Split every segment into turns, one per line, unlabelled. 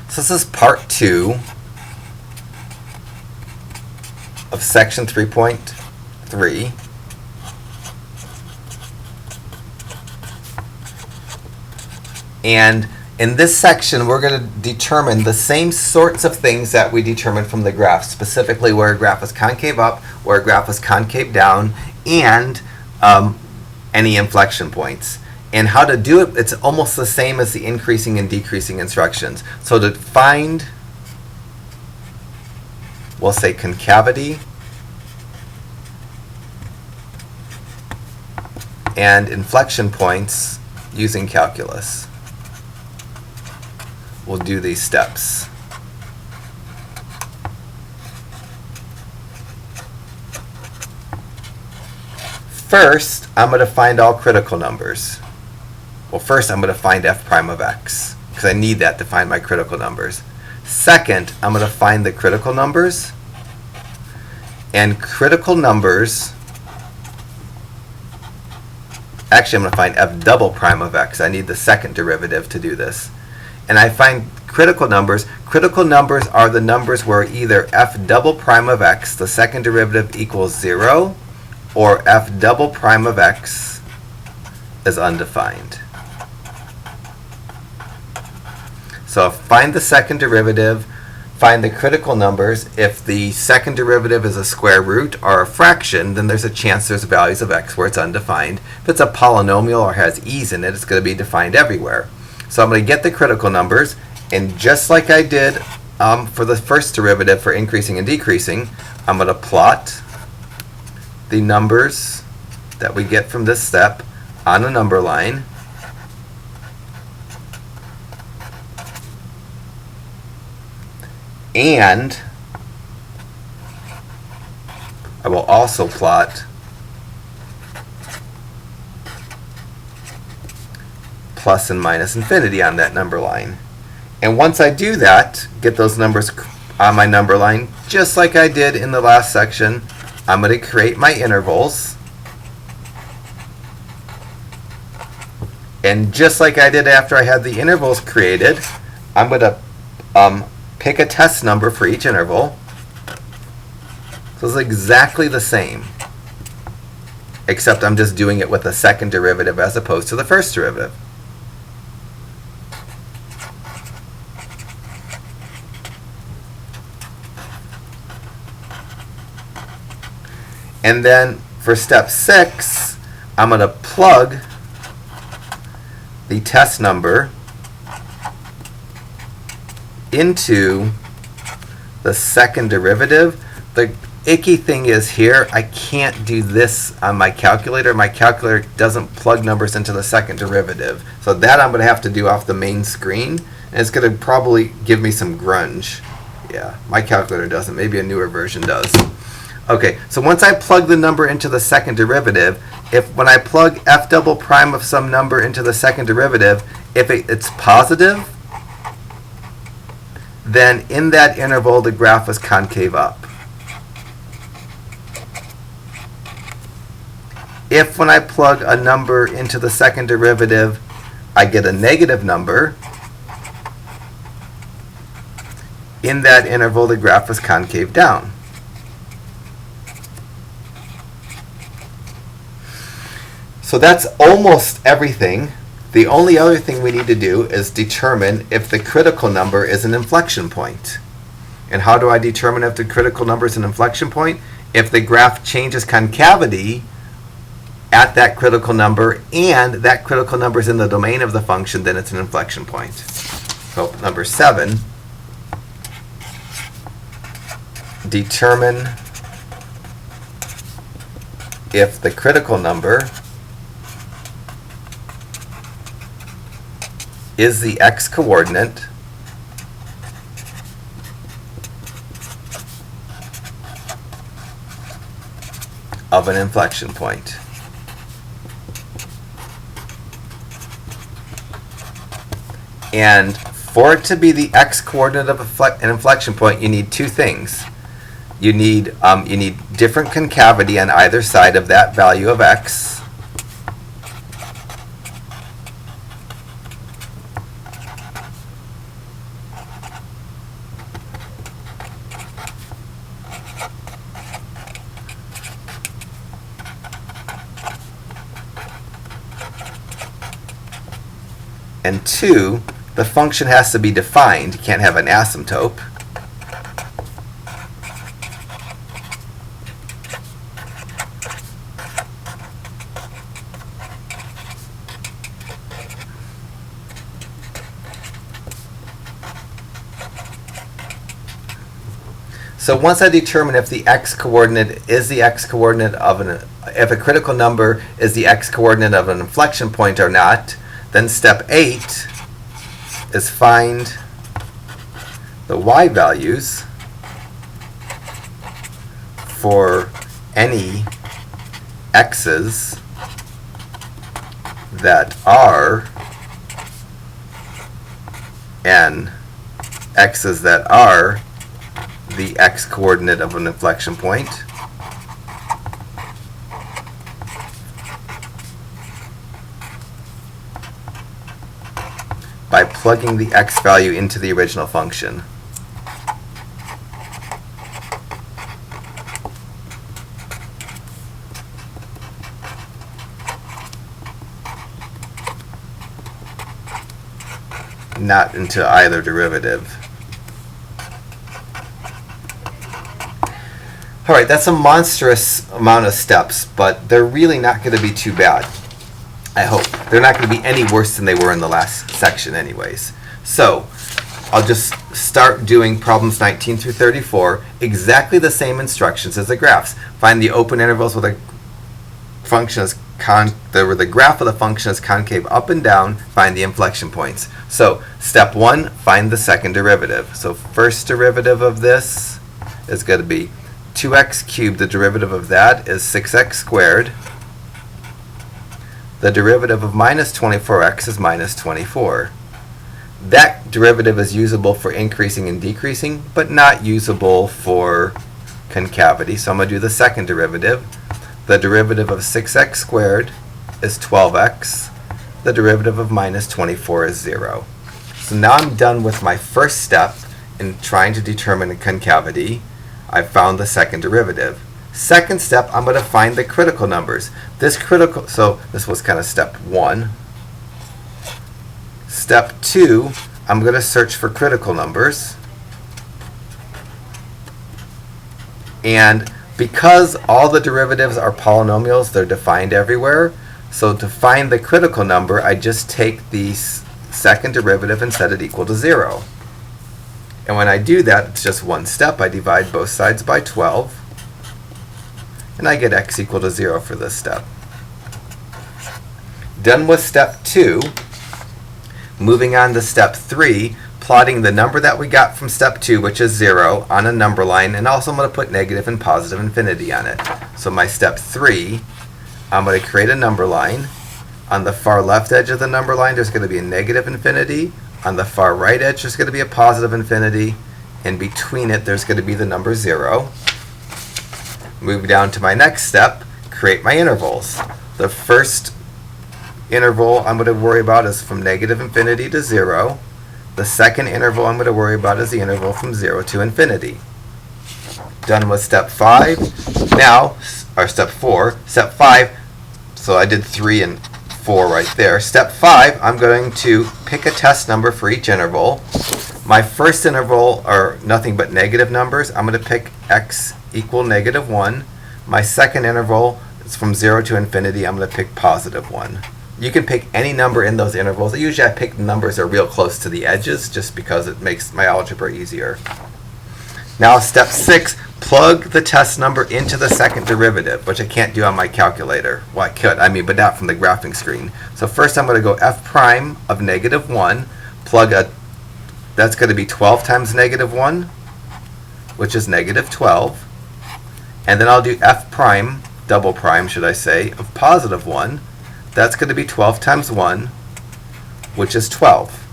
So this is part 2 of section 3.3. And in this section, we're going to determine the same sorts of things that we determined from the graph, specifically where a graph is concave up, where a graph is concave down, and any inflection points. And how to do it, it's almost the same as the increasing and decreasing instructions. So to find, we'll say concavity and inflection points using calculus. We'll do these steps. First, I'm going to find all critical numbers. Well, first I'm going to find f prime of x, because I need that to find my critical numbers. Second, I'm going to find the critical numbers. And critical numbers, actually I'm going to find f double prime of x. I need the second derivative to do this. And I find critical numbers. Critical numbers are the numbers where either f double prime of x, the second derivative, equals 0, or f double prime of x is undefined. So find the second derivative, find the critical numbers. If the second derivative is a square root or a fraction, then there's a chance there's values of x where it's undefined. If it's a polynomial or has e's in it, it's going to be defined everywhere. So I'm going to get the critical numbers, and just like I did for the first derivative for increasing and decreasing, I'm going to plot the numbers that we get from this step on a number line. And I will also plot plus and minus infinity on that number line. And once I do that, get those numbers on my number line, just like I did in the last section, I'm going to create my intervals. And just like I did after I had the intervals created, I'm going to pick a test number for each interval. So it's exactly the same, except I'm just doing it with a second derivative as opposed to the first derivative. And then for step 6, I'm going to plug the test number into the second derivative. The icky thing is here, I can't do this on my calculator. My calculator doesn't plug numbers into the second derivative. So that I'm going to have to do off the main screen. And it's going to probably give me some grunge. Yeah, my calculator doesn't. Maybe a newer version does. Okay, so once I plug the number into the second derivative, when I plug f double prime of some number into the second derivative, if it's positive, then in that interval the graph is concave up. If when I plug a number into the second derivative, I get a negative number, in that interval the graph is concave down. So that's almost everything. The only other thing we need to do is determine if the critical number is an inflection point. And how do I determine if the critical number is an inflection point? If the graph changes concavity at that critical number and that critical number is in the domain of the function, then it's an inflection point. So number 7, determine if the critical number is the x-coordinate of an inflection point. And for it to be the x-coordinate of an inflection point, you need two things. You need different concavity on either side of that value of x. And 2, the function has to be defined. You can't have an asymptote. So once I determine if the x-coordinate is the x-coordinate of if a critical number is the x-coordinate of an inflection point or not, then step 8 is find the y values for any x's that are and x's that are the x-coordinate of an inflection point. By plugging the x value into the original function. Not into either derivative. Alright, that's a monstrous amount of steps, but they're really not going to be too bad. I hope. They're not going to be any worse than they were in the last section anyways. So, I'll just start doing problems 19 through 34, exactly the same instructions as the graphs. Find the open intervals where the function is where the graph of the function is concave up and down, find the inflection points. So, step 1, find the second derivative. So, first derivative of this is going to be 2x cubed. The derivative of that is 6x squared. The derivative of minus 24x is minus 24. That derivative is usable for increasing and decreasing, but not usable for concavity. So I'm going to do the second derivative. The derivative of 6x squared is 12x. The derivative of minus 24 is 0. So now I'm done with my first step in trying to determine a concavity. I found the second derivative. Second step, I'm going to find the critical numbers. So this was kind of step 1. Step 2, I'm going to search for critical numbers. And because all the derivatives are polynomials, they're defined everywhere. So to find the critical number, I just take the second derivative and set it equal to 0. And when I do that, it's just one step. I divide both sides by 12. And I get x equal to 0 for this step. Done with step 2. Moving on to step 3, plotting the number that we got from step 2, which is 0, on a number line. And also I'm going to put negative and positive infinity on it. So my step 3, I'm going to create a number line. On the far left edge of the number line, there's going to be a negative infinity. On the far right edge, there's going to be a positive infinity. And between it, there's going to be the number 0. Move down to my next step, create my intervals. The first interval I'm going to worry about is from negative infinity to 0. The second interval I'm going to worry about is the interval from 0 to infinity. Done with step 5. Now, or step 4. Step 5, so I did 3 and 4 right there. Step 5, I'm going to pick a test number for each interval. My first interval are nothing but negative numbers. I'm going to pick x equal negative 1. My second interval is from 0 to infinity. I'm going to pick positive 1. You can pick any number in those intervals. Usually I pick numbers that are real close to the edges just because it makes my algebra easier. Now step 6, plug the test number into the second derivative, which I can't do on my calculator. Well, I could, but not from the graphing screen. So first I'm going to go f prime of negative 1, plug that's going to be 12 times negative 1, which is negative 12. And then I'll do f prime, double prime should I say, of positive 1. That's going to be 12 times 1, which is 12.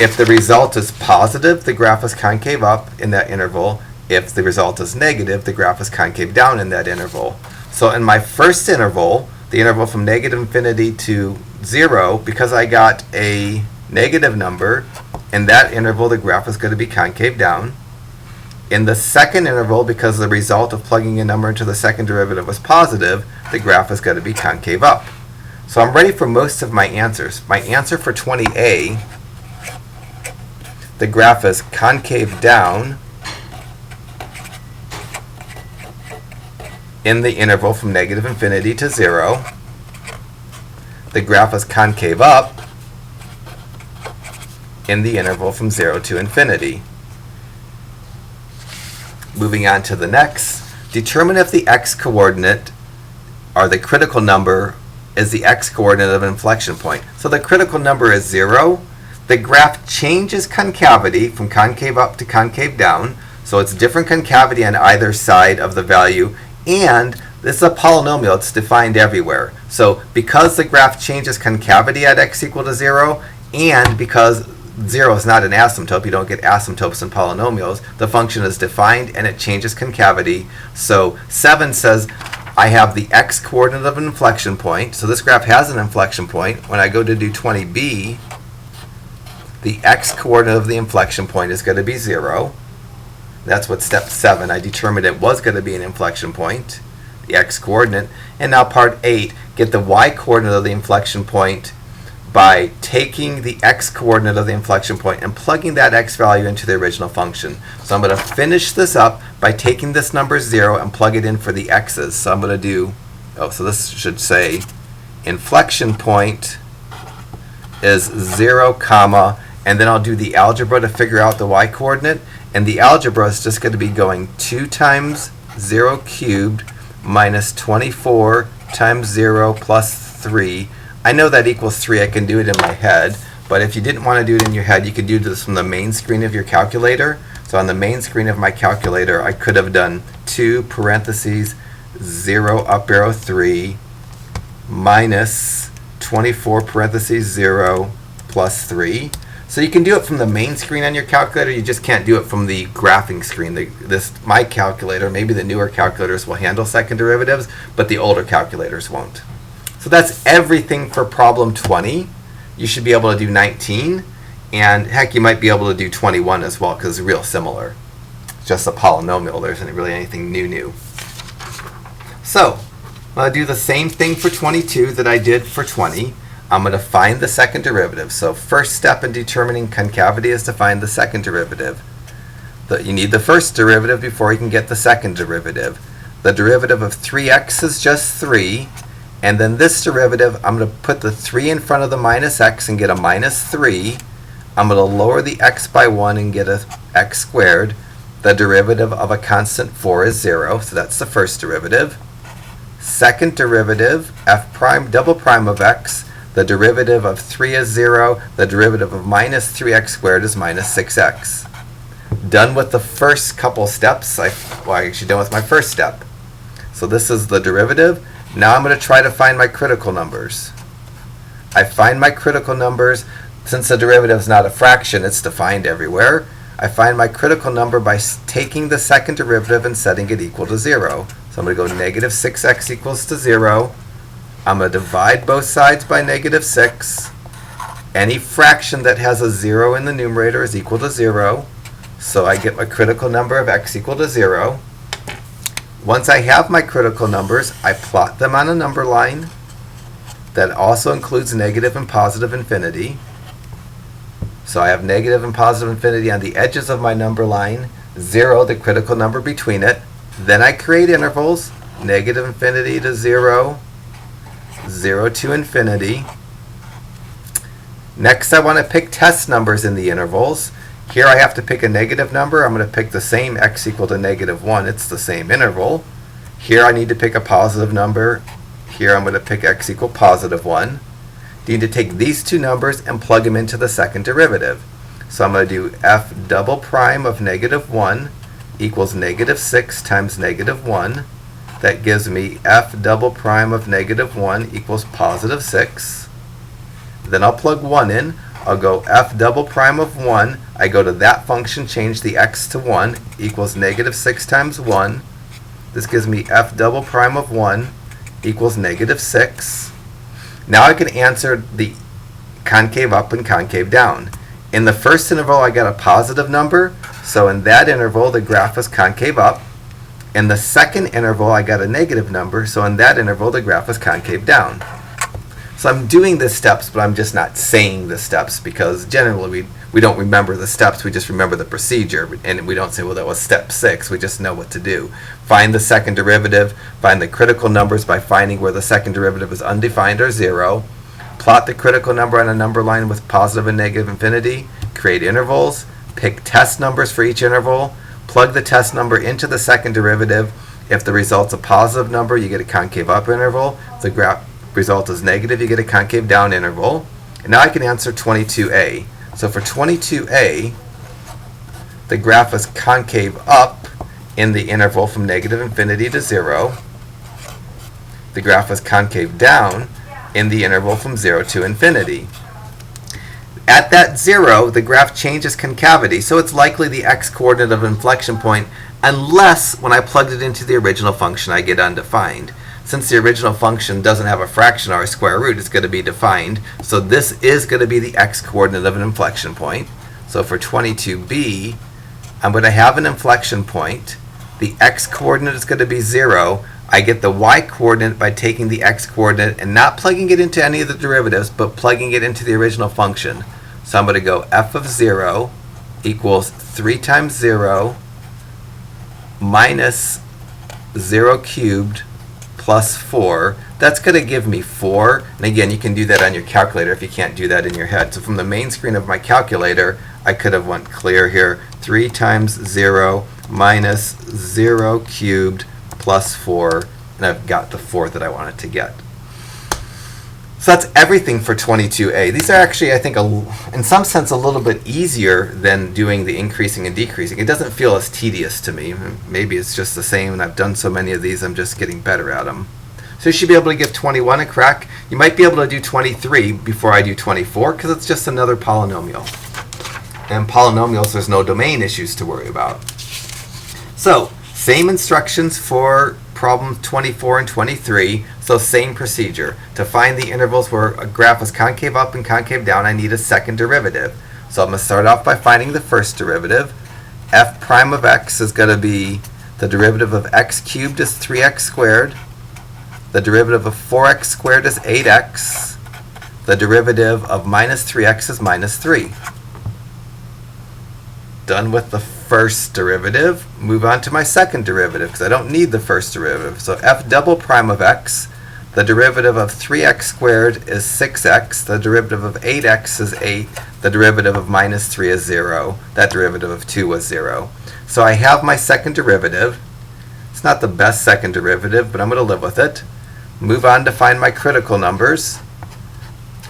If the result is positive, the graph is concave up in that interval. If the result is negative, the graph is concave down in that interval. So in my first interval, the interval from negative infinity to 0, because I got a negative number, in that interval the graph is going to be concave down. In the second interval, because the result of plugging a number into the second derivative was positive, the graph is going to be concave up. So I'm ready for most of my answers. My answer for 20A, the graph is concave down in the interval from negative infinity to 0. The graph is concave up in the interval from 0 to infinity. Moving on to the next, determine if the x-coordinate, or the critical number, is the x-coordinate of an inflection point. So the critical number is 0. The graph changes concavity from concave up to concave down, so it's different concavity on either side of the value, and this is a polynomial, it's defined everywhere. So because the graph changes concavity at x equal to 0, and because 0 is not an asymptote, you don't get asymptotes in polynomials, the function is defined and it changes concavity. So 7 says I have the x-coordinate of an inflection point. So this graph has an inflection point. When I go to do 20b, the x-coordinate of the inflection point is going to be 0. That's what step 7, I determined it was going to be an inflection point, the x-coordinate. And now part 8, get the y-coordinate of the inflection point by taking the x-coordinate of the inflection point and plugging that x value into the original function. So I'm going to finish this up by taking this number 0 and plug it in for the x's. So I'm going to do, so this should say inflection point is 0, comma, and then I'll do the algebra to figure out the y-coordinate. And the algebra is just going to be going 2 times 0 cubed minus 24 times 0 plus 3. I know that equals 3. I can do it in my head. But if you didn't want to do it in your head, you could do this from the main screen of your calculator. So on the main screen of my calculator, I could have done 2 parentheses 0 up arrow 3 minus 24 parentheses 0 plus 3. So you can do it from the main screen on your calculator. You just can't do it from the graphing screen. My calculator, maybe the newer calculators will handle second derivatives, but the older calculators won't. So that's everything for problem 20. You should be able to do 19, and heck, you might be able to do 21 as well because it's real similar. It's just a polynomial. There isn't really anything new. So I'm going to do the same thing for 22 that I did for 20. I'm going to find the second derivative. So first step in determining concavity is to find the second derivative. You need the first derivative before you can get the second derivative. The derivative of 3x is just 3. And then this derivative, I'm going to put the 3 in front of the minus x and get a minus 3. I'm going to lower the x by 1 and get a x squared. The derivative of a constant 4 is 0. So that's the first derivative. Second derivative, f prime double prime of x. The derivative of 3 is 0. The derivative of minus 3x squared is minus 6x. Done with the first couple steps. Actually done with my first step. So this is the derivative. Now I'm going to try to find my critical numbers. I find my critical numbers. Since the derivative is not a fraction, it's defined everywhere. I find my critical number by taking the second derivative and setting it equal to 0. So I'm going to go negative 6x equals to 0. I'm going to divide both sides by negative 6. Any fraction that has a 0 in the numerator is equal to 0. So I get my critical number of x equal to 0. Once I have my critical numbers, I plot them on a number line that also includes negative and positive infinity. So I have negative and positive infinity on the edges of my number line, 0, the critical number between it. Then I create intervals, negative infinity to 0, 0 to infinity. Next, I want to pick test numbers in the intervals. Here I have to pick a negative number. I'm going to pick the same x equal to negative 1. It's the same interval. Here I need to pick a positive number. Here I'm going to pick x equal positive 1. I need to take these two numbers and plug them into the second derivative. So I'm going to do f double prime of negative 1 equals negative 6 times negative 1. That gives me f double prime of negative 1 equals positive 6. Then I'll plug 1 in. I'll go f double prime of 1. I go to that function, change the x to 1, equals negative 6 times 1. This gives me f double prime of 1 equals negative 6. Now I can answer the concave up and concave down. In the first interval, I got a positive number, so in that interval, the graph is concave up. In the second interval, I got a negative number, so in that interval, the graph is concave down. So I'm doing the steps, but I'm just not saying the steps, because generally we don't remember the steps, we just remember the procedure, and we don't say, well, that was step 6, we just know what to do. Find the second derivative, find the critical numbers by finding where the second derivative is undefined or 0, plot the critical number on a number line with positive and negative infinity, create intervals, pick test numbers for each interval, plug the test number into the second derivative. If the result's a positive number, you get a concave up interval. If the result is negative, you get a concave down interval. And now I can answer 22a. So for 22a, the graph is concave up in the interval from negative infinity to 0. The graph is concave down in the interval from 0 to infinity. At that 0, the graph changes concavity, so it's likely the x-coordinate of inflection point, unless when I plugged it into the original function I get undefined. Since the original function doesn't have a fraction or a square root, it's going to be defined, so this is going to be the x-coordinate of an inflection point. So for 22b, I'm going to have an inflection point. The x-coordinate is going to be 0. I get the y-coordinate by taking the x-coordinate and not plugging it into any of the derivatives, but plugging it into the original function. So I'm going to go f of 0 equals 3 times 0 minus 0 cubed plus 4. That's going to give me 4. And again, you can do that on your calculator if you can't do that in your head. So from the main screen of my calculator, I could have went clear here. 3 times 0 minus 0 cubed plus 4. And I've got the 4 that I wanted to get. So that's everything for 22a. These are actually, I think, in some sense, a little bit easier than doing the increasing and decreasing. It doesn't feel as tedious to me. Maybe it's just the same, and I've done so many of these, I'm just getting better at them. So you should be able to give 21 a crack. You might be able to do 23 before I do 24, because it's just another polynomial. And polynomials, there's no domain issues to worry about. So, same instructions for problem 24 and 23, so same procedure. To find the intervals where a graph is concave up and concave down, I need a second derivative. So I'm going to start off by finding the first derivative. F prime of x is going to be the derivative of x cubed is 3x squared. The derivative of 4x squared is 8x. The derivative of minus 3x is minus 3. Done with the first derivative. Move on to my second derivative, because I don't need the first derivative. So f double prime of x, the derivative of 3x squared is 6x, the derivative of 8x is 8, the derivative of minus 3 is 0, that derivative of 2 was 0. So I have my second derivative. It's not the best second derivative, but I'm going to live with it. Move on to find my critical numbers.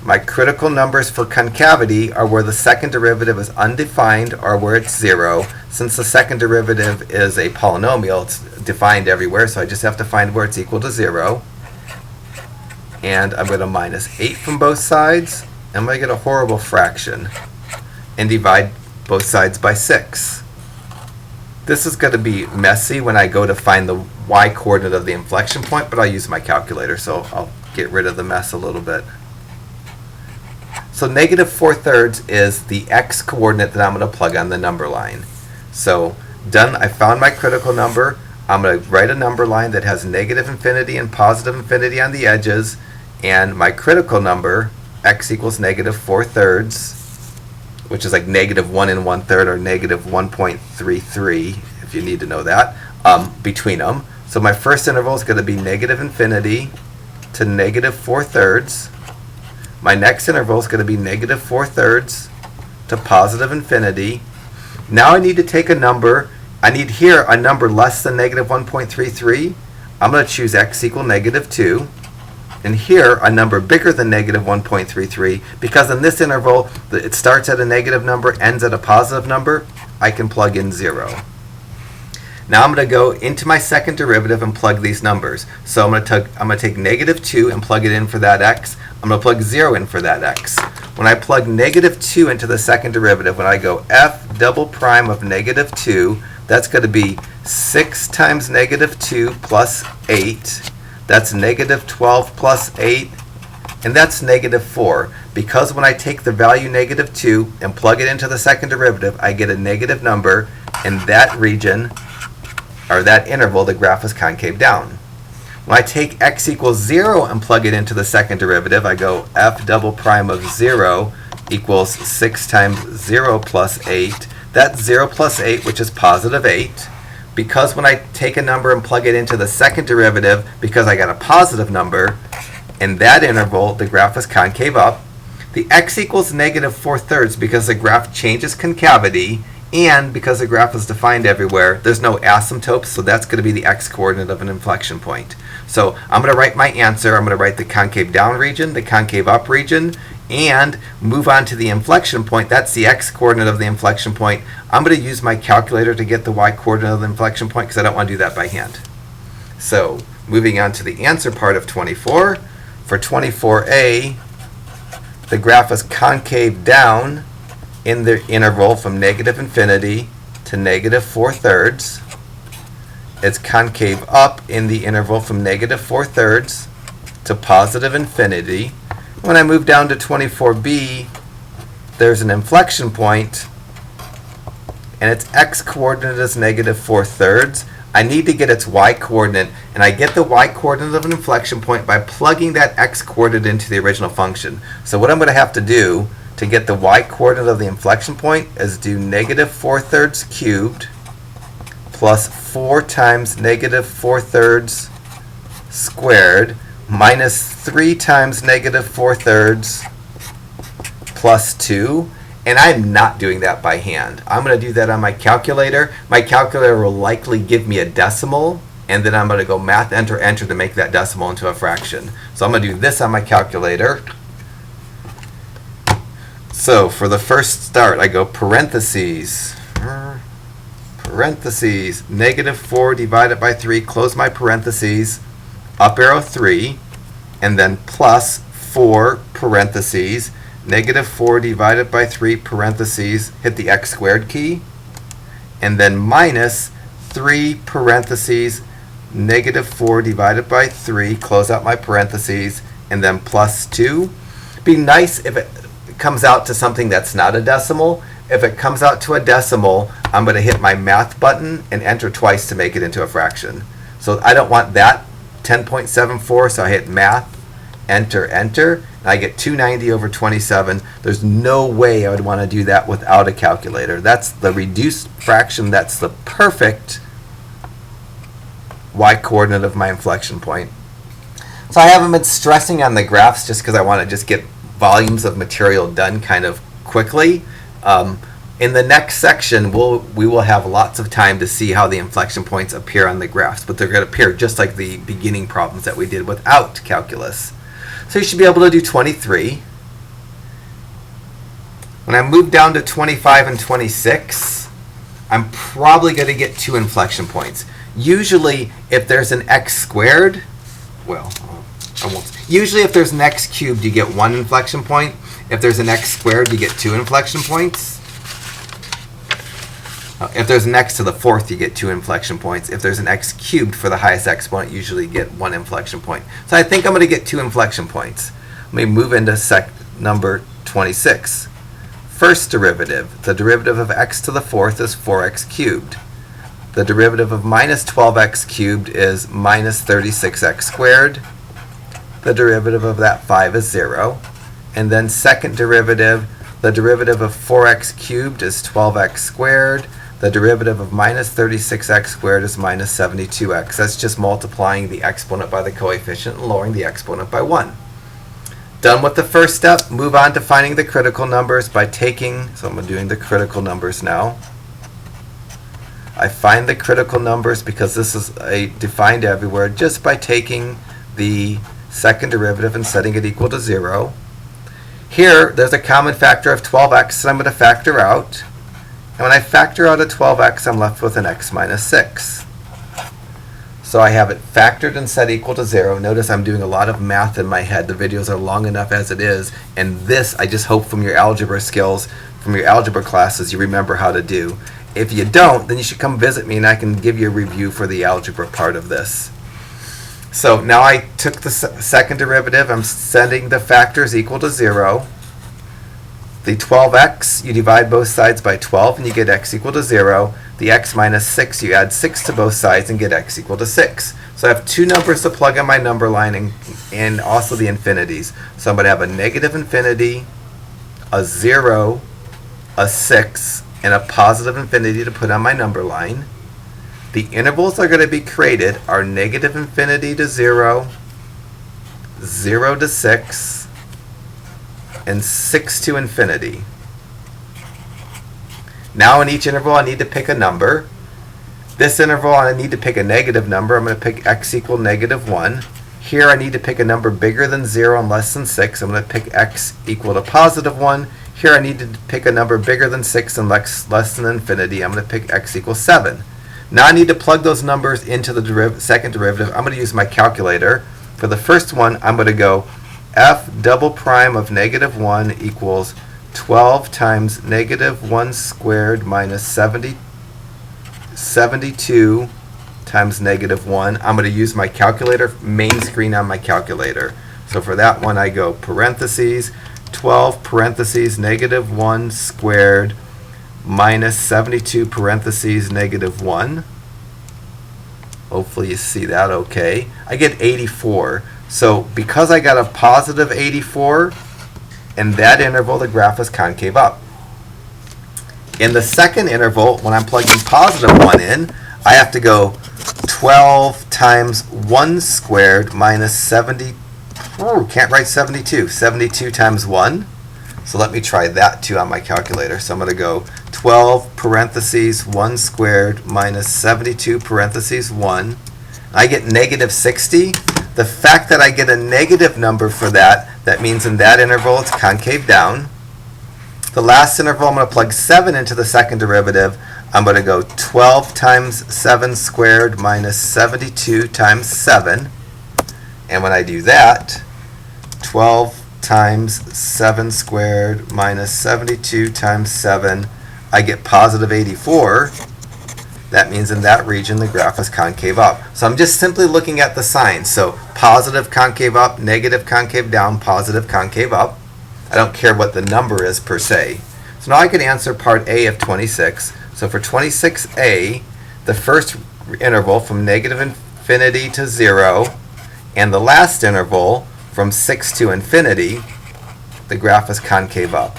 My critical numbers for concavity are where the second derivative is undefined or where it's 0. Since the second derivative is a polynomial, it's defined everywhere, so I just have to find where it's equal to 0. And I'm going to minus 8 from both sides. I'm going to get a horrible fraction and divide both sides by 6. This is going to be messy when I go to find the y-coordinate of the inflection point, but I'll use my calculator, so I'll get rid of the mess a little bit. So negative 4/3 is the x-coordinate that I'm going to plug on the number line. So done, I found my critical number. I'm going to write a number line that has negative infinity and positive infinity on the edges, and my critical number, x equals negative 4/3, which is like negative 1 1/3 or negative 1.33, if you need to know that, between them. So my first interval is going to be negative infinity to negative 4/3. My next interval is going to be negative 4/3 to positive infinity. Now I need to take a number. I need here a number less than negative 1.33. I'm going to choose x equal negative 2. And here a number bigger than negative 1.33, because in this interval it starts at a negative number, ends at a positive number. I can plug in 0. Now I'm going to go into my second derivative and plug these numbers. So I'm going to take negative 2 and plug it in for that x. I'm going to plug 0 in for that x. When I plug negative 2 into the second derivative, when I go f double prime of negative 2, that's going to be 6 times negative 2 plus 8. That's negative 12 plus 8. And that's negative 4. Because when I take the value negative 2 and plug it into the second derivative, I get a negative number. In that region, or that interval, the graph is concave down. When I take x equals 0 and plug it into the second derivative, I go f double prime of 0 equals 6 times 0 plus 8. That's 0 plus 8, which is positive 8. Because when I take a number and plug it into the second derivative, because I got a positive number, in that interval, the graph is concave up. The x equals negative 4/3 because the graph changes concavity, and because the graph is defined everywhere, there's no asymptotes, so that's going to be the x-coordinate of an inflection point. So I'm going to write my answer. I'm going to write the concave down region, the concave up region, and move on to the inflection point. That's the x-coordinate of the inflection point. I'm going to use my calculator to get the y-coordinate of the inflection point because I don't want to do that by hand. So moving on to the answer part of 24. For 24a, the graph is concave down in the interval from negative infinity to negative 4/3. It's concave up in the interval from negative 4/3 to positive infinity. When I move down to 24b, there's an inflection point, and its x-coordinate is negative 4/3. I need to get its y-coordinate, and I get the y-coordinate of an inflection point by plugging that x-coordinate into the original function. So what I'm going to have to do to get the y-coordinate of the inflection point is do negative 4/3 cubed plus 4 times negative 4/3 squared minus 3 times negative 4/3 plus 2. And I'm not doing that by hand. I'm going to do that on my calculator. My calculator will likely give me a decimal, and then I'm going to go math enter enter to make that decimal into a fraction. So I'm going to do this on my calculator. So for the first start, I go parentheses, negative 4 divided by 3, close my parentheses, up arrow 3, and then plus 4 parentheses, negative 4 divided by 3 parentheses, hit the x squared key, and then minus 3 parentheses, negative 4 divided by 3, close out my parentheses, and then plus 2. Be nice if it comes out to something that's not a decimal. If it comes out to a decimal, I'm going to hit my math button and enter twice to make it into a fraction. So I don't want that 10.74, so I hit math, enter, enter, and I get 290 over 27. There's no way I would want to do that without a calculator. That's the reduced fraction. That's the perfect y-coordinate of my inflection point. So I haven't been stressing on the graphs just because I want to just get volumes of material done kind of quickly. In the next section, we will have lots of time to see how the inflection points appear on the graphs, but they're going to appear just like the beginning problems that we did without calculus. So you should be able to do 23. When I move down to 25 and 26, I'm probably going to get 2 inflection points. Usually, if there's an x squared, well, I won't. Usually, if there's an x cubed, you get 1 inflection point. If there's an x squared, you get 2 inflection points. If there's an x to the 4th, you get 2 inflection points. If there's an x cubed for the highest exponent, you usually get 1 inflection point. So I think I'm going to get 2 inflection points. Let me move into number 26. First derivative. The derivative of x to the 4th is 4x cubed. The derivative of minus 12x cubed is minus 36x squared. The derivative of that 5 is 0. And then second derivative, the derivative of 4x cubed is 12x squared. The derivative of minus 36x squared is minus 72x. That's just multiplying the exponent by the coefficient and lowering the exponent by 1. Done with the first step, move on to finding the critical numbers by taking, so I'm doing the critical numbers now. I find the critical numbers because this is defined everywhere just by taking the second derivative and setting it equal to 0. Here, there's a common factor of 12x that I'm going to factor out. And when I factor out a 12x, I'm left with an x minus 6. So I have it factored and set equal to 0. Notice I'm doing a lot of math in my head. The videos are long enough as it is. And this, I just hope from your algebra skills, from your algebra classes, you remember how to do. If you don't, then you should come visit me and I can give you a review for the algebra part of this. So now I took the second derivative. I'm setting the factors equal to 0. The 12x, you divide both sides by 12 and you get x equal to 0. The x minus 6, you add 6 to both sides and get x equal to 6. So I have two numbers to plug on my number line and also the infinities. So I'm going to have a negative infinity, a 0, a 6, and a positive infinity to put on my number line. The intervals that are going to be created are negative infinity to 0, 0 to 6, and 6 to infinity. Now in each interval I need to pick a number. This interval I need to pick a negative number. I'm going to pick x equal negative 1. Here I need to pick a number bigger than 0 and less than 6. I'm going to pick x equal to positive 1. Here I need to pick a number bigger than 6 and less than infinity. I'm going to pick x equals 7. Now I need to plug those numbers into the second derivative. I'm going to use my calculator. For the first one, I'm going to go f double prime of negative 1 equals 12 times negative 1 squared minus 72 times negative 1. I'm going to use my calculator, main screen on my calculator. So for that one, I go parentheses, 12 parentheses negative 1 squared minus 72 parentheses negative 1. Hopefully you see that okay. I get 84. So because I got a positive 84, in that interval the graph is concave up. In the second interval, when I'm plugging positive 1 in, I have to go 12 times 1 squared minus 70. Can't write 72. 72 times 1. So let me try that too on my calculator. So I'm going to go 12 parentheses 1 squared minus 72 parentheses 1. I get negative 60. The fact that I get a negative number for that, that means in that interval it's concave down. The last interval, I'm going to plug 7 into the second derivative. I'm going to go 12 times 7 squared minus 72 times 7. And when I do that, 12 times 7 squared minus 72 times 7, I get positive 84. That means in that region the graph is concave up. So I'm just simply looking at the signs. So positive concave up, negative concave down, positive concave up. I don't care what the number is per se. So now I can answer part A of 26. So for 26A, the first interval from negative infinity to 0 and the last interval from 6 to infinity, the graph is concave up.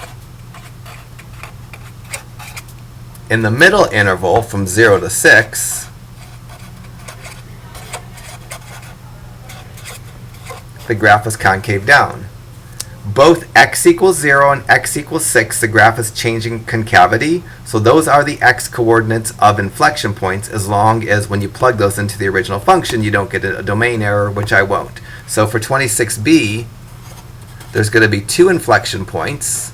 In the middle interval from 0 to 6, the graph is concave down. Both x equals 0 and x equals 6, the graph is changing concavity. So those are the x coordinates of inflection points, as long as when you plug those into the original function, you don't get a domain error, which I won't. So for 26b, there's going to be two inflection points.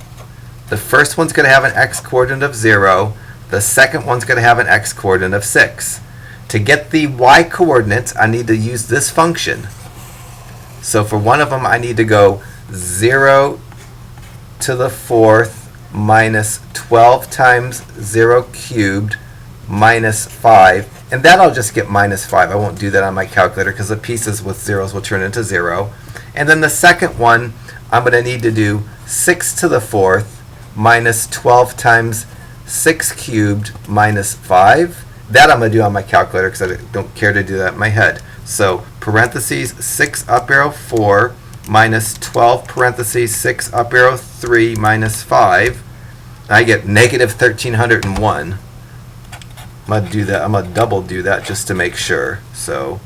The first one's going to have an x coordinate of 0. The second one's going to have an x coordinate of 6. To get the y coordinates, I need to use this function. So for one of them, I need to go 0 to the 4th minus 12 times 0 cubed minus 5. And that I'll just get minus 5. I won't do that on my calculator because the pieces with zeros will turn into 0. And then the second one, I'm going to need to do 6 to the 4th minus 12 times 6 cubed minus 5. That I'm going to do on my calculator because I don't care to do that in my head. So parentheses 6 up arrow 4 minus 12 parentheses 6 up arrow 3 minus 5. I get negative 1301. I'm going to do that. I'm going to double do that just to make sure. So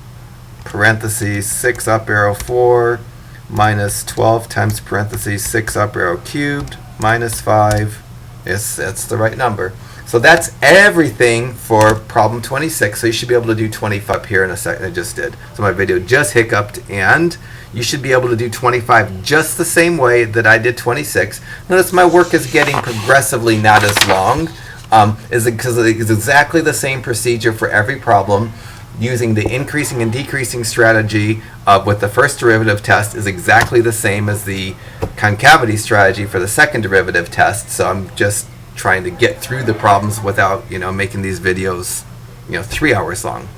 parentheses 6 up arrow 4 minus 12 times parentheses 6 up arrow cubed minus 5. Yes, that's the right number. So that's everything for problem 26. So you should be able to do 25 up here in a second. I just did. So my video just hiccuped, and you should be able to do 25 just the same way that I did 26. Notice my work is getting progressively not as long. Because it's exactly the same procedure for every problem. Using the increasing and decreasing strategy with the first derivative test is exactly the same as the concavity strategy for the second derivative test. So I'm just trying to get through the problems without making these videos 3 hours long.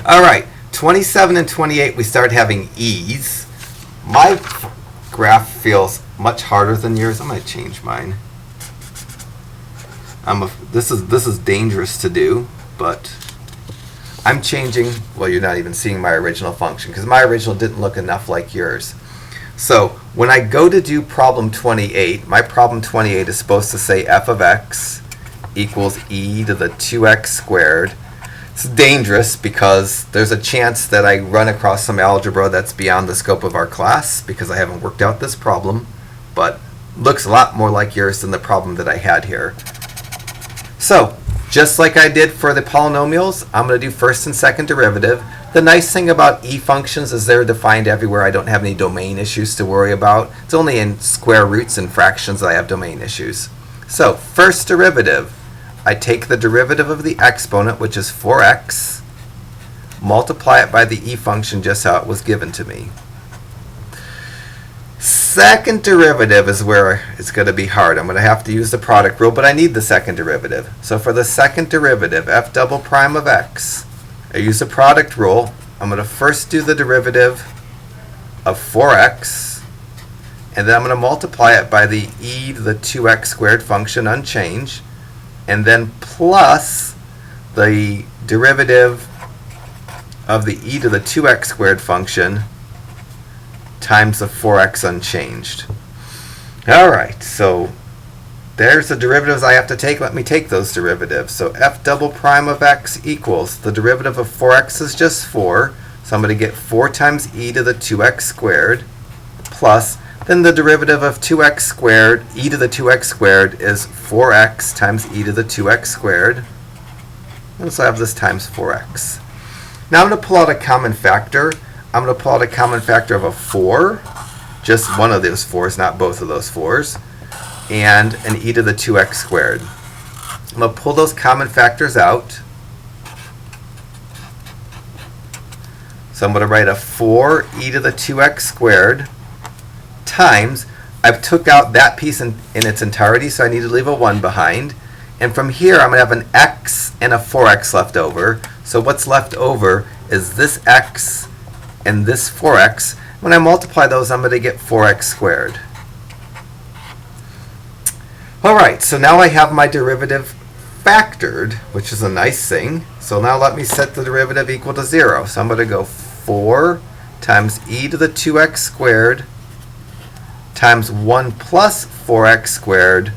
All right, 27 and 28 we start having e's. My graph feels much harder than yours. I'm going to change mine. This is dangerous to do, but I'm changing. Well, you're not even seeing my original function because my original didn't look enough like yours. So when I go to do problem 28, my problem 28 is supposed to say f of x equals e to the 2x squared. It's dangerous because there's a chance that I run across some algebra that's beyond the scope of our class because I haven't worked out this problem, but looks a lot more like yours than the problem that I had here. So just like I did for the polynomials, I'm going to do first and second derivative. The nice thing about e functions is they're defined everywhere. I don't have any domain issues to worry about. It's only in square roots and fractions that I have domain issues. So first derivative, I take the derivative of the exponent, which is 4x, multiply it by the e function just how it was given to me. Second derivative is where it's going to be hard. I'm going to have to use the product rule, but I need the second derivative. So for the second derivative, f double prime of x, I use the product rule. I'm going to first do the derivative of 4x, and then I'm going to multiply it by the e to the 2x squared function unchanged, and then plus the derivative of the e to the 2x squared function times the 4x unchanged. Alright, so there's the derivatives I have to take. Let me take those derivatives. So f double prime of x equals, the derivative of 4x is just 4, so I'm going to get 4 times e to the 2x squared, plus, then the derivative of 2x squared, e to the 2x squared, is 4x times e to the 2x squared. And so I have this times 4x. Now I'm going to pull out a common factor. I'm going to pull out a common factor of a 4, just one of those 4s, not both of those 4s, and an e to the 2x squared. I'm going to pull those common factors out. So I'm going to write a 4 e to the 2x squared times, I've took out that piece in its entirety, so I need to leave a 1 behind. And from here, I'm going to have an x and a 4x left over. So what's left over is this x and this 4x. When I multiply those, I'm going to get 4x squared. Alright, so now I have my derivative factored, which is a nice thing. So now let me set the derivative equal to 0. So I'm going to go 4 times e to the 2x squared times 1 plus 4x squared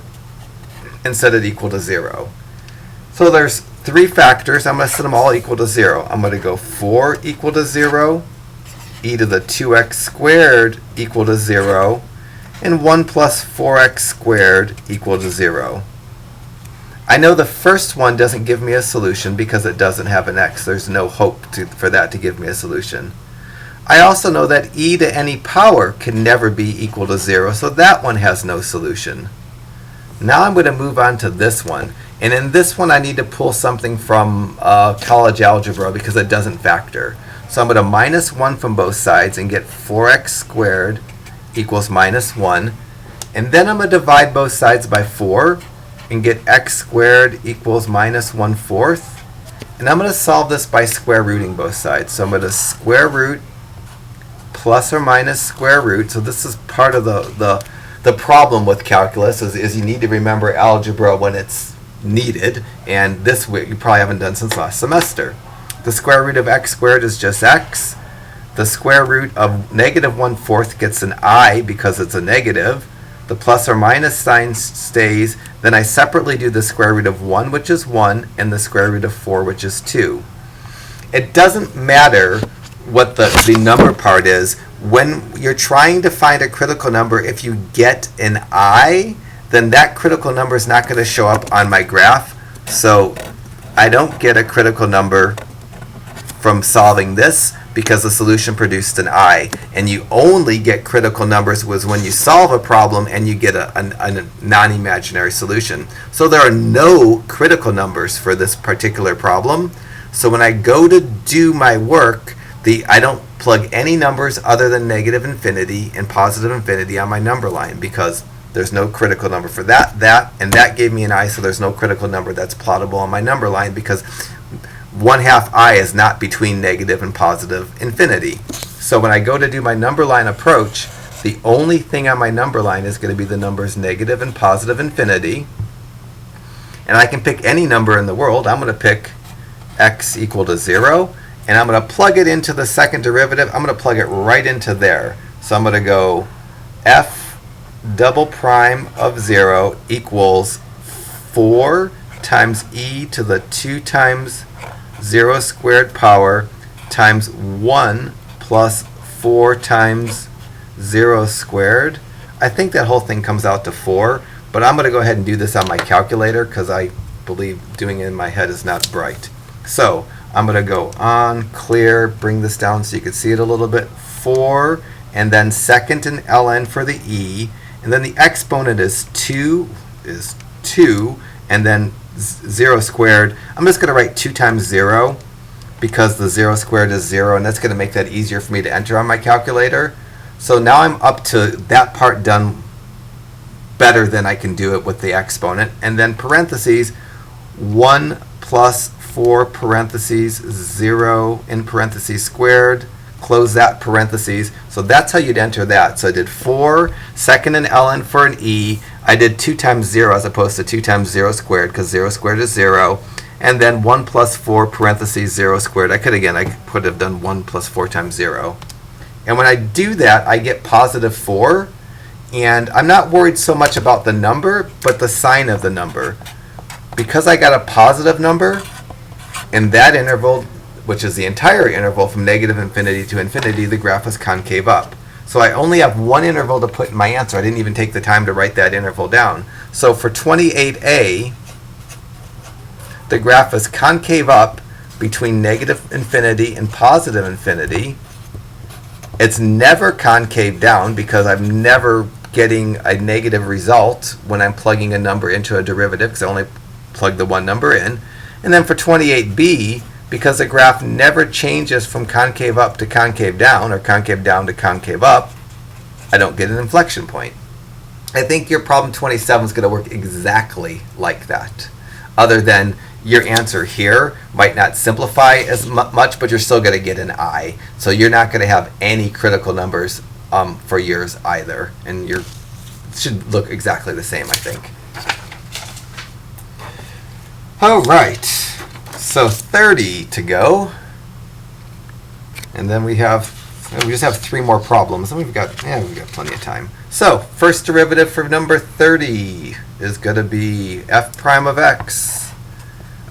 and set it equal to 0. So there's 3 factors. I'm going to set them all equal to 0. I'm going to go 4 equal to 0, e to the 2x squared equal to 0, and 1 plus 4x squared equal to 0. I know the first one doesn't give me a solution because it doesn't have an x. There's no hope for that to give me a solution. I also know that e to any power can never be equal to 0, so that one has no solution. Now I'm going to move on to this one. And in this one, I need to pull something from college algebra because it doesn't factor. So I'm going to minus 1 from both sides and get 4x squared equals minus 1. And then I'm going to divide both sides by 4 and get x squared equals minus 1/4. And I'm going to solve this by square rooting both sides. So I'm going to square root plus or minus square root. So this is part of the problem with calculus is you need to remember algebra when it's needed, and this you probably haven't done since last semester. The square root of x squared is just x. The square root of negative 1/4 gets an I because it's a negative. The plus or minus sign stays. Then I separately do the square root of 1, which is 1, and the square root of 4, which is 2. It doesn't matter what the number part is. When you're trying to find a critical number, if you get an I, then that critical number is not going to show up on my graph. So I don't get a critical number from solving this because the solution produced an I. And you only get critical numbers was when you solve a problem and you get a non-imaginary solution. So there are no critical numbers for this particular problem. So when I go to do my work, I don't plug any numbers other than negative infinity and positive infinity on my number line because there's no critical number for that, and that gave me an I, so there's no critical number that's plottable on my number line because 1/2 I is not between negative and positive infinity. So when I go to do my number line approach, The only thing on my number line is going to be the numbers negative and positive infinity. And I can pick any number in the world. I'm going to pick x equal to 0, and I'm going to plug it into the second derivative. I'm going to plug it right into there. So I'm going to go f double prime of 0 equals 4 times e to the 2 times 0 squared power times 1 plus 4 times 0 squared. I think that whole thing comes out to 4, but I'm going to go ahead and do this on my calculator because I believe doing it in my head is not bright. So I'm going to go on, clear, bring this down so you can see it a little bit. 4, and then second and ln for the e, and then the exponent is 2, and then 0 squared. I'm just going to write 2 times 0 because the 0 squared is 0, and that's going to make that easier for me to enter on my calculator. So now I'm up to that part done better than I can do it with the exponent. And then parentheses, 1 plus 4 parentheses 0 in parentheses squared, close that parentheses. So that's how you'd enter that. So I did 4, second and ln for an e. I did 2 times 0 as opposed to 2 times 0 squared because 0 squared is 0. And then 1 plus 4 parentheses 0 squared. I could have done 1 plus 4 times 0. And when I do that, I get positive 4. And I'm not worried so much about the number, but the sign of the number. Because I got a positive number in that interval, which is the entire interval from negative infinity to infinity, the graph is concave up. So I only have one interval to put in my answer. I didn't even take the time to write that interval down. So for 28a, the graph is concave up between negative infinity and positive infinity. It's never concave down because I'm never getting a negative result when I'm plugging a number into a derivative because I only plug the one number in. And then for 28b, because the graph never changes from concave up to concave down or concave down to concave up, I don't get an inflection point. I think your problem 27 is going to work exactly like that. Other than your answer here might not simplify as much, but you're still going to get an I. So you're not going to have any critical numbers for yours either. And yours should look exactly the same, I think. All right. So 30 to go. And then we just have 3 more problems. And we've got plenty of time. So first derivative for number 30 is going to be f prime of x.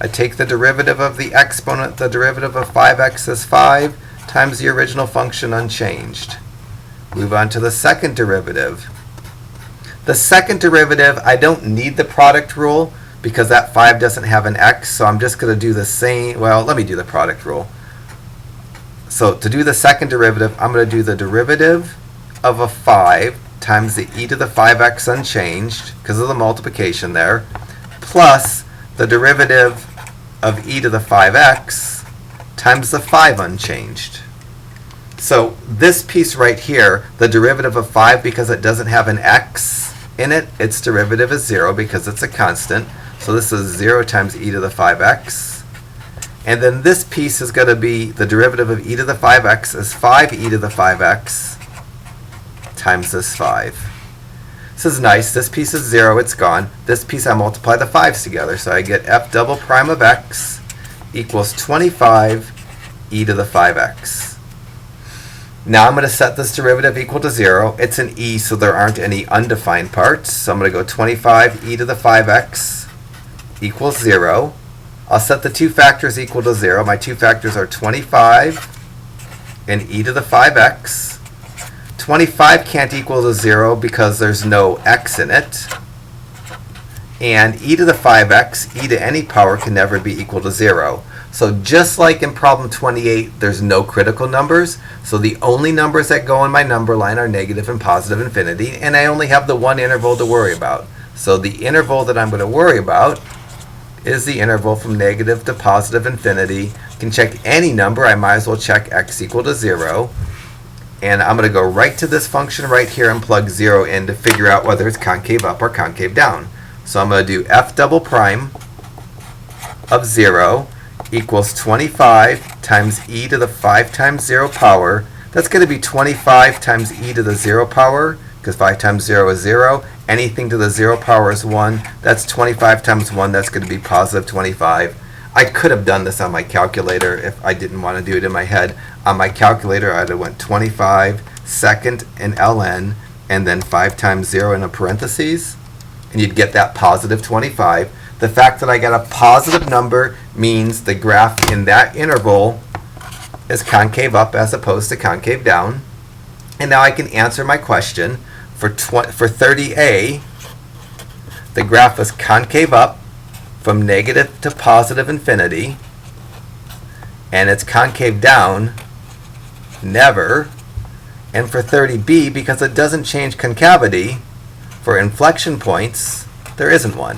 I take the derivative of the exponent, the derivative of 5x is 5, times the original function unchanged. Move on to the second derivative. The second derivative, I don't need the product rule because that 5 doesn't have an x, so I'm just going to do the same. Well, let me do the product rule. So to do the second derivative, I'm going to do the derivative of a 5 times the e to the 5x unchanged, because of the multiplication there, plus the derivative of e to the 5x times the 5 unchanged. So this piece right here, the derivative of 5, because it doesn't have an x in it, its derivative is 0 because it's a constant. So this is 0 times e to the 5x. And then this piece is going to be the derivative of e to the 5x is 5e to the 5x times this 5. This is nice. This piece is 0. It's gone. This piece I multiply the 5's together. So I get f double prime of x equals 25 e to the 5x. Now I'm going to set this derivative equal to 0. It's an e, so there aren't any undefined parts. So I'm going to go 25 e to the 5x equals 0. I'll set the two factors equal to 0. My two factors are 25 and e to the 5x. 25 can't equal to 0 because there's no x in it. And e to the 5x, e to any power, can never be equal to 0. So just like in problem 28, there's no critical numbers. So the only numbers that go in my number line are negative and positive infinity. And I only have the one interval to worry about. So the interval that I'm going to worry about is the interval from negative to positive infinity. You can check any number. I might as well check x equal to 0. And I'm going to go right to this function right here and plug 0 in to figure out whether it's concave up or concave down. So I'm going to do f double prime of 0 equals 25 times e to the 5 times 0 power That's going to be 25 times e to the 0 power, because 5 times 0 is 0. Anything to the 0 power is 1. That's 25 times 1. That's going to be positive 25. I could have done this on my calculator if I didn't want to do it in my head. On my calculator, I'd have went 25 second in ln, and then 5 times 0 in a parentheses, and you'd get that positive 25. The fact that I got a positive number means the graph in that interval is concave up as opposed to concave down. And now I can answer my question. For 30a, the graph is concave up from negative to positive infinity, and it's concave down never. And for 30b, because it doesn't change concavity, for inflection points, there isn't one.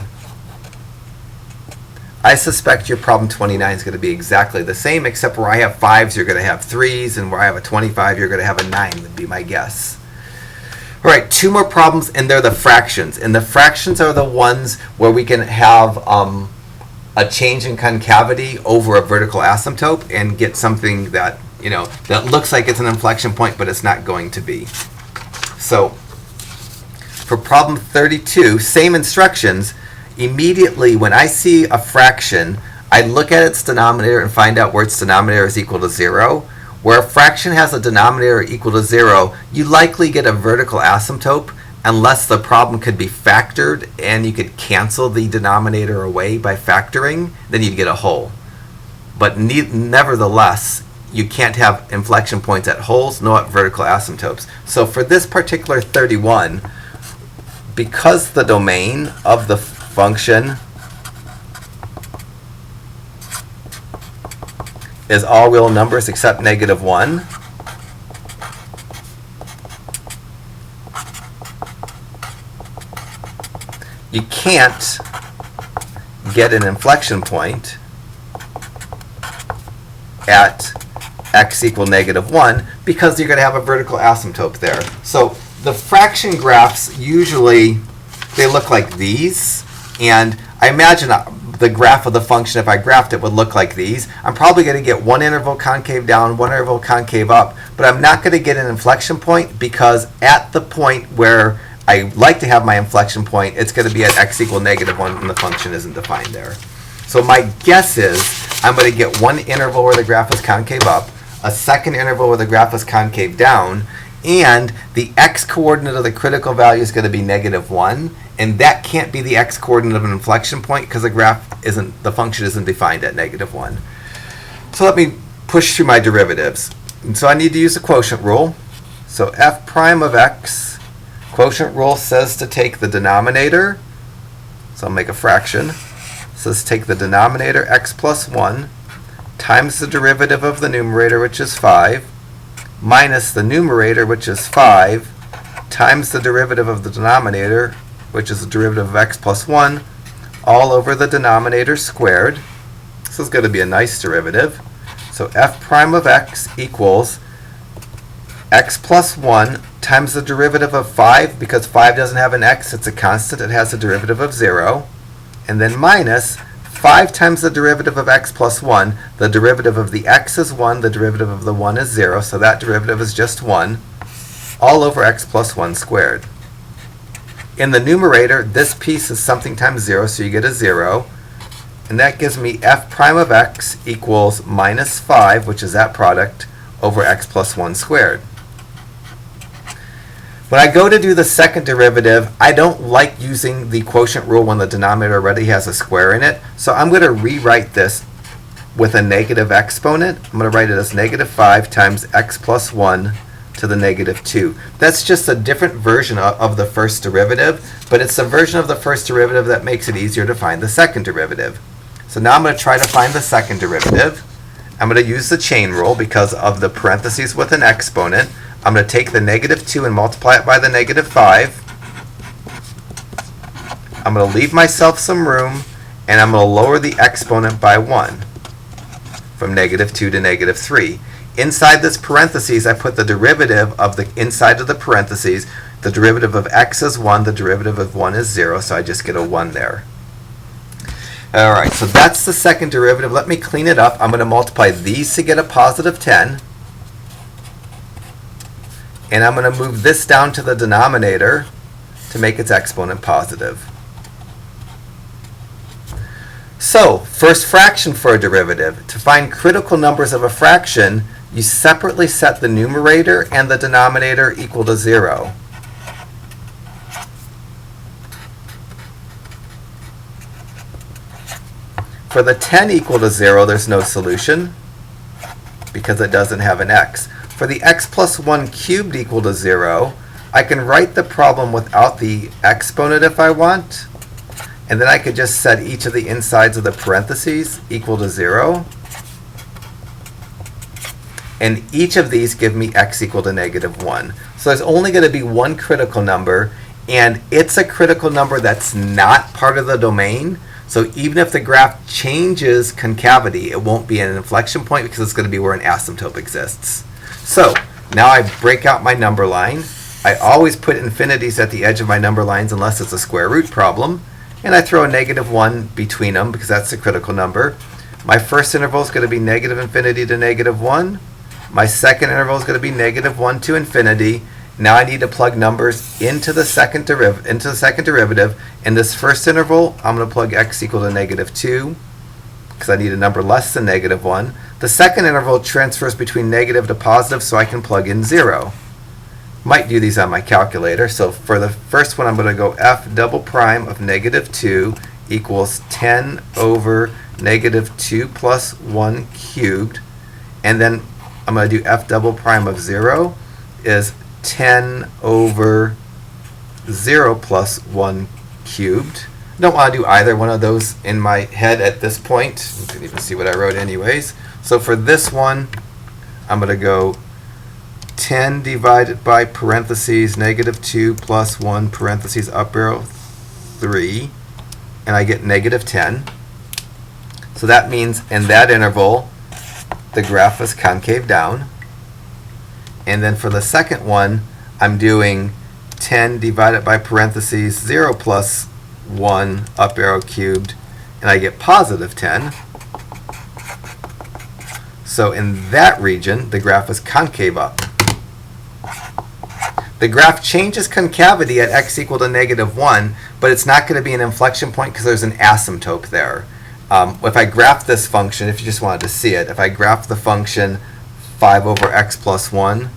I suspect your problem 29 is going to be exactly the same, except where I have 5s, you're going to have 3s, and where I have a 25, you're going to have a 9, would be my guess. All right, 2 more problems, and they're the fractions. And the fractions are the ones where we can have a change in concavity over a vertical asymptote and get something that, that looks like it's an inflection point, but it's not going to be. So for problem 32, same instructions. Immediately when I see a fraction, I look at its denominator and find out where its denominator is equal to 0. Where a fraction has a denominator equal to 0, you likely get a vertical asymptote unless the problem could be factored and you could cancel the denominator away by factoring, then you'd get a whole. But nevertheless, you can't have inflection points at wholes nor at vertical asymptotes. So for this particular 31, because the domain of the function is all real numbers except -1, you can't get an inflection point at x equal -1 because you're going to have a vertical asymptote there. So the fraction graphs usually, they look like these, and I imagine the graph of the function, if I graphed it, would look like these. I'm probably going to get one interval concave down, one interval concave up, but I'm not going to get an inflection point because at the point where I like to have my inflection point, it's going to be at x equal -1 and the function isn't defined there. So my guess is I'm going to get one interval where the graph is concave up, a second interval where the graph is concave down, and the x-coordinate of the critical value is going to be -1, and that can't be the x-coordinate of an inflection point because the function isn't defined at -1. So let me push through my derivatives. And so I need to use the quotient rule. So f prime of x, quotient rule says to take the denominator, so I'll make a fraction, says take the denominator x plus 1 times the derivative of the numerator, which is 5, minus the numerator, which is 5, times the derivative of the denominator, which is the derivative of x plus 1, all over the denominator squared. This is going to be a nice derivative. So f prime of x equals x plus 1 times the derivative of 5, because 5 doesn't have an x, it's a constant, it has a derivative of 0, and then minus 5 times the derivative of x plus 1, the derivative of the x is 1, the derivative of the 1 is 0, so that derivative is just 1, all over x plus 1 squared. In the numerator, this piece is something times 0, so you get a 0, and that gives me f prime of x equals minus 5, which is that product, over x plus 1 squared. When I go to do the second derivative, I don't like using the quotient rule when the denominator already has a square in it, so I'm going to rewrite this with a negative exponent. I'm going to write it as -5 times x plus 1 to the -2. That's just a different version of the first derivative, but it's a version of the first derivative that makes it easier to find the second derivative. So now I'm going to try to find the second derivative. I'm going to use the chain rule because of the parentheses with an exponent. I'm going to take the -2 and multiply it by the -5. I'm going to leave myself some room, and I'm going to lower the exponent by 1 from -2 to -3. Inside this parentheses, I put the derivative of the inside of the parentheses. The derivative of x is 1, the derivative of 1 is 0, so I just get a 1 there. All right, so that's the second derivative. Let me clean it up. I'm going to multiply these to get a positive 10. And I'm going to move this down to the denominator to make its exponent positive. So, first fraction for a derivative. To find critical numbers of a fraction, you separately set the numerator and the denominator equal to 0. For the 10 equal to 0, there's no solution because it doesn't have an x. For the x plus 1 cubed equal to 0, I can write the problem without the exponent if I want. And then I could just set each of the insides of the parentheses equal to 0. And each of these give me x equal to negative 1. So there's only going to be one critical number, and it's a critical number that's not part of the domain. So even if the graph changes concavity, it won't be an inflection point because it's going to be where an asymptote exists. So now I break out my number line. I always put infinities at the edge of my number lines unless it's a square root problem. And I throw a negative 1 between them because that's the critical number. My first interval is going to be negative infinity to negative 1. My second interval is going to be negative 1 to infinity. Now I need to plug numbers into the second derivative. In this first interval, I'm going to plug x equal to negative 2 because I need a number less than negative 1. The second interval transfers between negative to positive, so I can plug in 0. Might do these on my calculator. So for the first one, I'm going to go f double prime of negative 2 equals 10 over negative 2 plus 1 cubed. And then I'm going to do f double prime of 0 is 10 over 0 plus 1 cubed. I don't want to do either one of those in my head at this point. You can even see what I wrote anyways. So for this one, I'm going to go 10 divided by parentheses negative 2 plus 1 parentheses up arrow 3, and I get negative 10. So that means in that interval, the graph is concave down. And then for the second one, I'm doing 10 divided by parentheses 0 plus 1 up arrow cubed, and I get positive 10. So in that region, the graph is concave up. The graph changes concavity at x equal to negative 1, but it's not going to be an inflection point because there's an asymptote there. If I graph this function, if you just wanted to see it, if I graph the function 5 over x plus 1,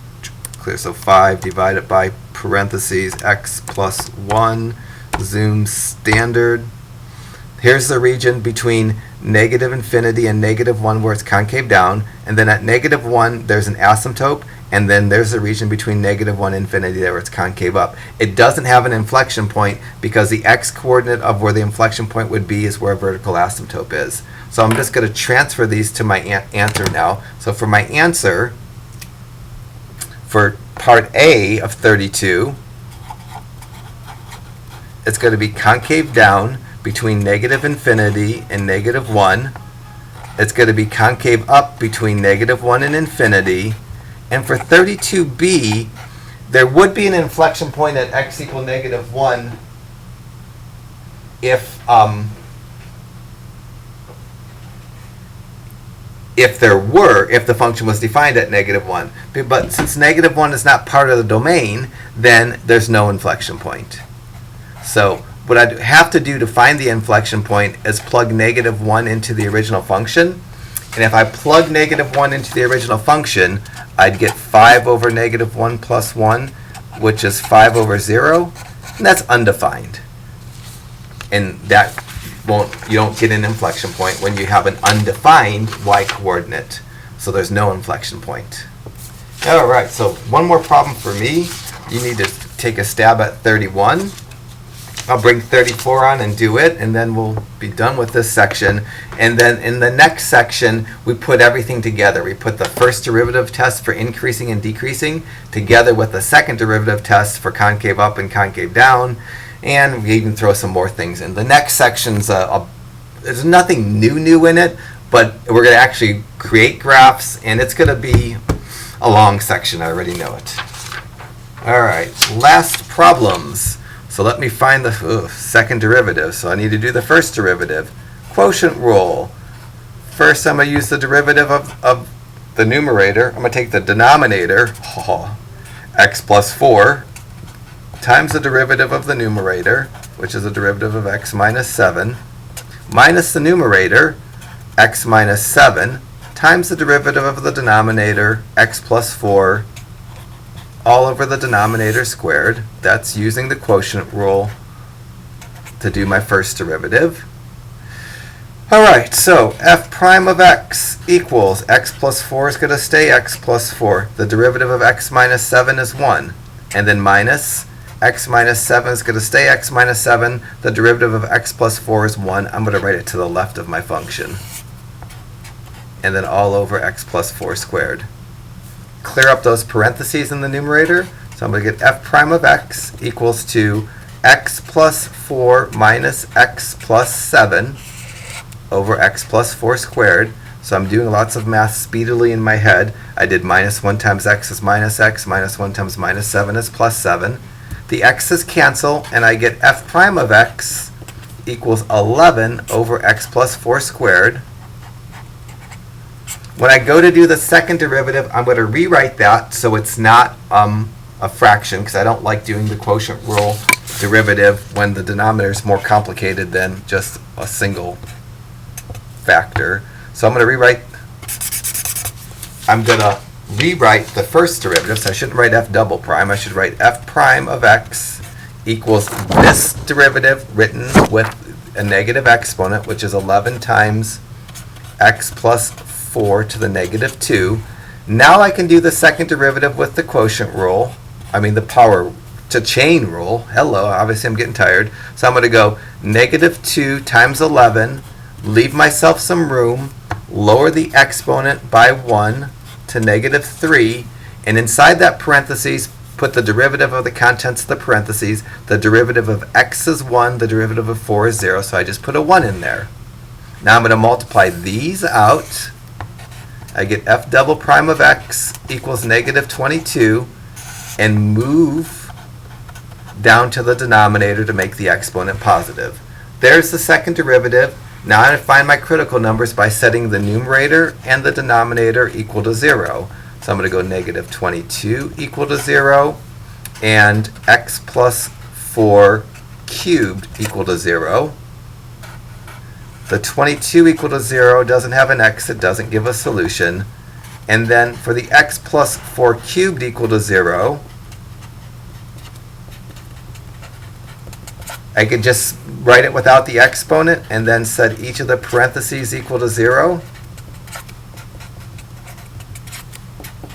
clear, so 5 divided by parentheses x plus 1, zoom standard. Here's the region between negative infinity and negative 1 where it's concave down, and then at negative 1 there's an asymptote, and then there's the region between negative 1 and infinity there where it's concave up. It doesn't have an inflection point because the x-coordinate of where the inflection point would be is where a vertical asymptote is. So I'm just going to transfer these to my answer now. So for my answer, for part A of 32, it's going to be concave down between negative infinity and negative 1. It's going to be concave up between negative 1 and infinity. And for 32b, there would be an inflection point at x equal negative 1 if the function was defined at negative 1. But since negative 1 is not part of the domain, then there's no inflection point. So what I'd have to do to find the inflection point is plug negative 1 into the original function. And if I plug negative 1 into the original function, I'd get 5 over negative 1 plus 1, which is 5 over 0, and that's undefined. And that you don't get an inflection point when you have an undefined y-coordinate. So there's no inflection point. All right, so one more problem for me. You need to take a stab at 31. I'll bring 34 on and do it, and then we'll be done with this section. And then in the next section, we put everything together. We put the first derivative test for increasing and decreasing together with the second derivative test for concave up and concave down, and we even throw some more things in. The next section's, there's nothing new in it, but we're going to actually create graphs, and it's going to be a long section. I already know it. All right, last problems. So let me find the second derivative. So I need to do the first derivative. Quotient rule. First, I'm going to use the derivative of the numerator. I'm going to take the denominator, x plus 4 times the derivative of the numerator, which is the derivative of x minus 7, minus the numerator, x minus 7, times the derivative of the denominator, x plus 4, all over the denominator squared. That's using the quotient rule to do my first derivative. Alright, so f prime of x equals x plus 4 is going to stay x plus 4. The derivative of x minus 7 is 1. And then minus x minus 7 is going to stay x minus 7. The derivative of x plus 4 is 1. I'm going to write it to the left of my function. And then all over x plus 4 squared. Clear up those parentheses in the numerator. So I'm going to get f prime of x equals to x plus 4 minus x plus 7 over x plus 4 squared. So I'm doing lots of math speedily in my head. I did minus 1 times x is minus x, minus 1 times minus 7 is plus 7. The x's cancel, and I get f prime of x equals 11 over x plus 4 squared. When I go to do the second derivative, I'm going to rewrite that so it's not a fraction, because I don't like doing the quotient rule derivative when the denominator is more complicated than just a single factor. So I'm going to rewrite the first derivative. So I shouldn't write f double prime. I should write f prime of x equals this derivative written with a negative exponent, which is 11 times x plus 4 to the negative 2. Now I can do the second derivative with the quotient rule. I mean the power to chain rule. Hello, obviously I'm getting tired. So I'm going to go negative 2 times 11, leave myself some room, lower the exponent by 1 to negative 3, and inside that parentheses, put the derivative of the contents of the parentheses. The derivative of x is 1, the derivative of 4 is 0, so I just put a 1 in there. Now I'm going to multiply these out. I get f double prime of x equals negative 22, and move down to the denominator to make the exponent positive. There's the second derivative. Now I'm going to find my critical numbers by setting the numerator and the denominator equal to 0. So I'm going to go negative 22 equal to 0, and x plus 4 cubed equal to 0. The 22 equal to 0 doesn't have an x, it doesn't give a solution. And then for the x plus 4 cubed equal to 0, I could just write it without the exponent and then set each of the parentheses equal to 0.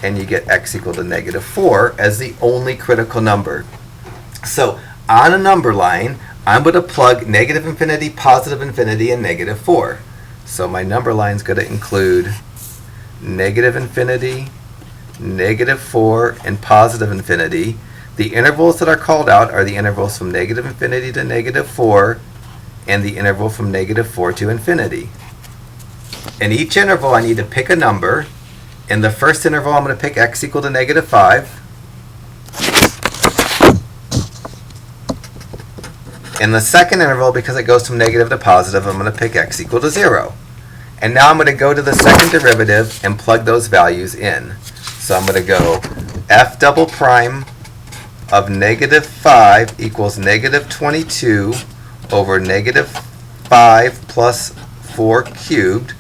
And you get x equal to negative 4 as the only critical number. So on a number line, I'm going to plug negative infinity, positive infinity, and negative 4. So my number line is going to include negative infinity, negative 4, and positive infinity. The intervals that are called out are the intervals from negative infinity to negative 4 and the interval from negative 4 to infinity. In each interval, I need to pick a number. In the first interval, I'm going to pick x equal to negative 5. In the second interval, because it goes from negative to positive, I'm going to pick x equal to 0. And now I'm going to go to the second derivative and plug those values in. So I'm going to go f double prime of negative 5 equals negative 22 over negative 5 plus 4 cubed,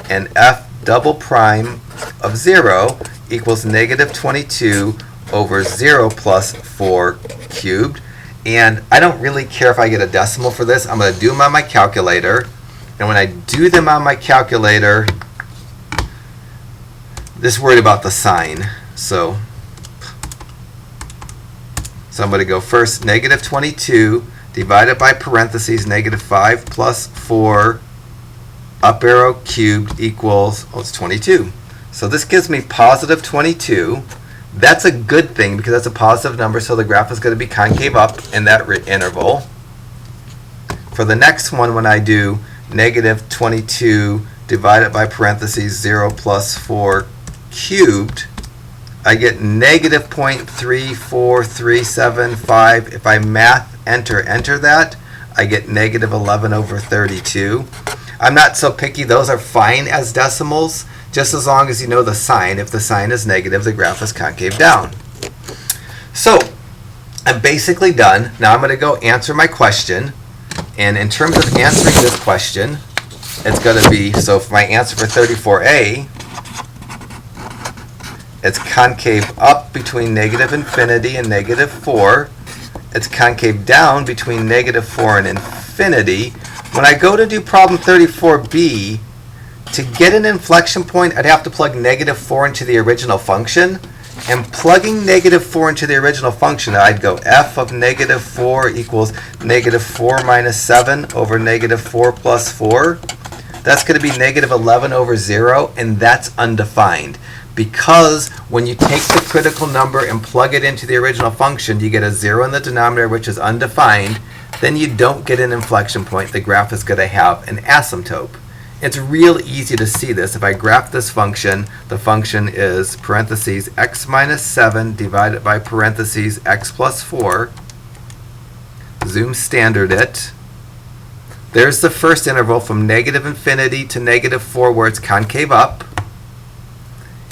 and f double prime of 0 equals negative 22 over 0 plus 4 cubed. And I don't really care if I get a decimal for this. I'm going to do them on my calculator. And when I do them on my calculator, just worried about the sign. So I'm going to go first negative 22 divided by parentheses negative 5 plus 4 up arrow cubed equals, it's 22. So this gives me positive 22. That's a good thing because that's a positive number, so the graph is going to be concave up in that interval. For the next one, when I do negative 22 divided by parentheses 0 plus 4 cubed, I get negative 0.34375. If I enter that, I get negative 11 over 32. I'm not so picky. Those are fine as decimals, just as long as you know the sign. If the sign is negative, the graph is concave down. So I'm basically done. Now I'm going to go answer my question. And in terms of answering this question, it's going to be, so for my answer for 34A, it's concave up between negative infinity and negative 4. It's concave down between negative 4 and infinity. When I go to do problem 34B, to get an inflection point, I'd have to plug negative 4 into the original function. And plugging negative 4 into the original function, I'd go f of negative 4 equals negative 4 minus 7 over negative 4 plus 4. That's going to be negative 11 over 0, and that's undefined. Because when you take the critical number and plug it into the original function, you get a 0 in the denominator, which is undefined. Then you don't get an inflection point. The graph is going to have an asymptote. It's real easy to see this. If I graph this function, the function is parentheses x minus 7 divided by parentheses x plus 4. Zoom standard it. There's the first interval from negative infinity to negative 4 where it's concave up.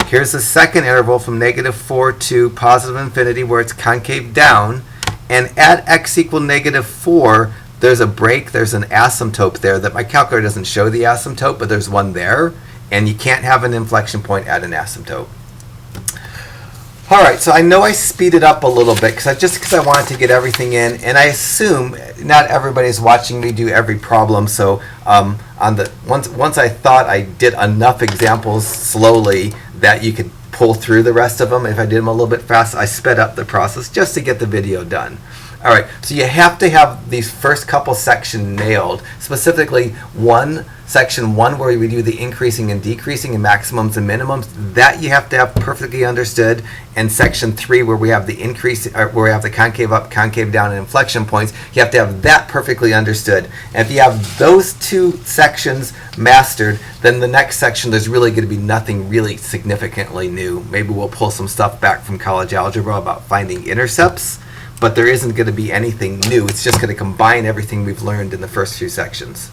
Here's the second interval from negative 4 to positive infinity where it's concave down. And at x equal negative 4, there's a break, there's an asymptote there that my calculator doesn't show the asymptote, but there's one there. And you can't have an inflection point at an asymptote. All right, so I know I speeded up a little bit because I wanted to get everything in, and I assume not everybody's watching me do every problem. So once I thought I did enough examples slowly that you could pull through the rest of them. If I did them a little bit fast, I sped up the process just to get the video done. All right, so you have to have these first couple sections nailed, specifically section 1 where we do the increasing and decreasing and maximums and minimums. That you have to have perfectly understood, and section 3 where we have the where we have the concave up, concave down, and inflection points. You have to have that perfectly understood. And if you have those two sections mastered, then the next section there's really going to be nothing really significantly new. Maybe we'll pull some stuff back from college algebra about finding intercepts. But there isn't going to be anything new. It's just going to combine everything we've learned in the first few sections.